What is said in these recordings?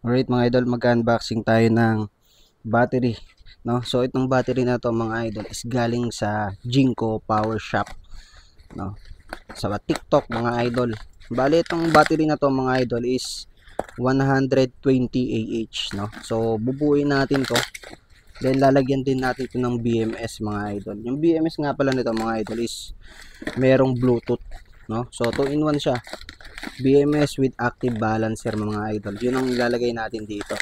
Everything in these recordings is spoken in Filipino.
Alright mga idol, mag-unboxing tayo ng battery, no? So itong battery na to mga idol is galing sa Jinko Power Shop, no? Sa TikTok mga idol. Bali itong battery na to mga idol is 120 AH, no? So bubuuin natin to. Then lalagyan din natin ito ng BMS mga idol. Yung BMS nga pala nito mga idol is merong Bluetooth, no? So 2 in 1 siya. BMS with active balancer mga idol. Yun ang ilalagay natin dito.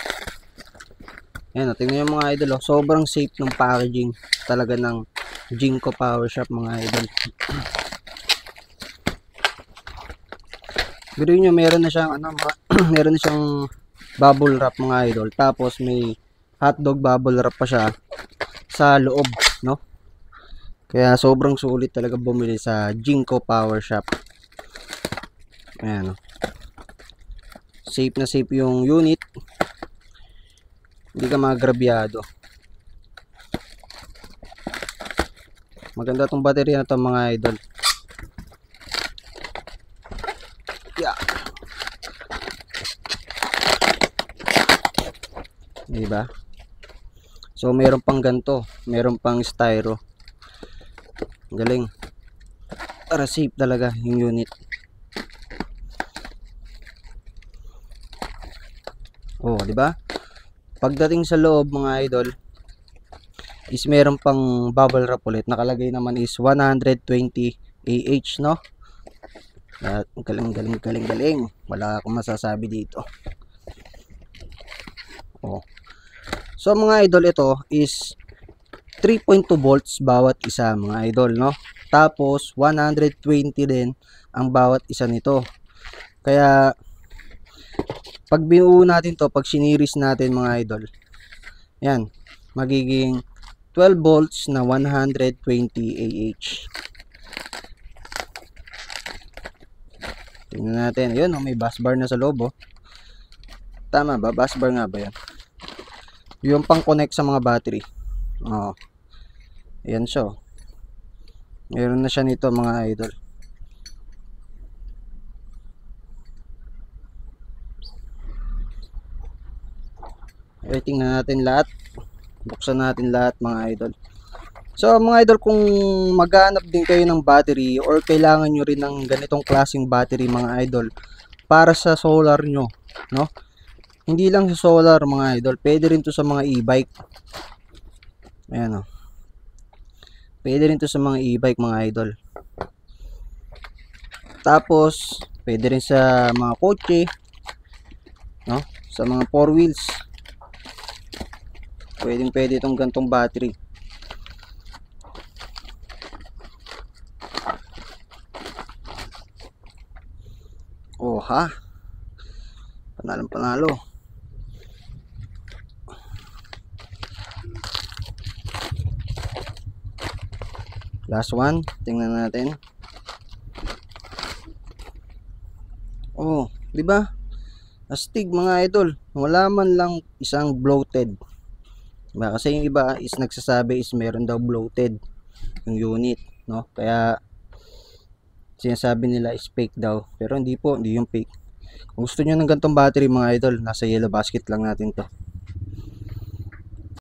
Ayan, tingnan nyo mga idol, oh. Sobrang safe ng packaging talaga ng Jinko Power Shop mga idol. Pero nyo, meron na siyang meron na siyang bubble wrap mga idol. Tapos may hotdog bubble wrap pa siya sa loob, no? Kaya sobrang sulit talaga bumili sa Jinko Power Shop. Ayan, oh. Safe na safe yung unit. Hindi ka magrabyado. Maganda tong battery na to mga idol. Yeah. Diba? So meron pang ganto, meron pang styro. Galing. Para safe talaga yung unit. Oh, di ba? Pagdating sa loob mga idol is meron pang bubble wrap ulit. Nakalagay naman is 120 AH, no? At galing. Wala akong masasabi dito. Oh. So mga idol, ito is 3.2 volts bawat isa mga idol, no? Tapos 120 din ang bawat isa nito. Kaya pag binuo natin to, pag siniris natin mga idol, yan, magiging 12 volts na 120 AH. Tingnan natin. Ayun, oh, may bus bar na sa loob, oh. Tama ba? Bus bar nga ba yan? Yung pang connect sa mga battery. Oh. Ayan siya, oh. Meron na siya nito mga idol. Okay, tingnan natin lahat. Buksan natin lahat mga idol. So mga idol, kung maghanap din kayo ng battery or kailangan nyo rin ng ganitong klaseng battery mga idol para sa solar nyo, no? Hindi lang sa solar mga idol, pwede rin to sa mga e-bike. Ayan, oh. Pwede rin to sa mga e-bike mga idol. Tapos pwede rin sa mga kotse, no? Sa mga 4 wheels. Pwede itong gantong battery. Oh ha. Panalo. Last one, tingnan natin. Oh, 'di ba? Astig mga idol. Wala man lang isang bloated. Diba? Kasi yung iba is nagsasabi is meron daw bloated yung unit, no? Kaya sinasabi nila is fake daw. Pero hindi po, hindi yung fake. Kung gusto niyo ng ganitong battery mga idol, nasa Yellow Basket lang natin 'to.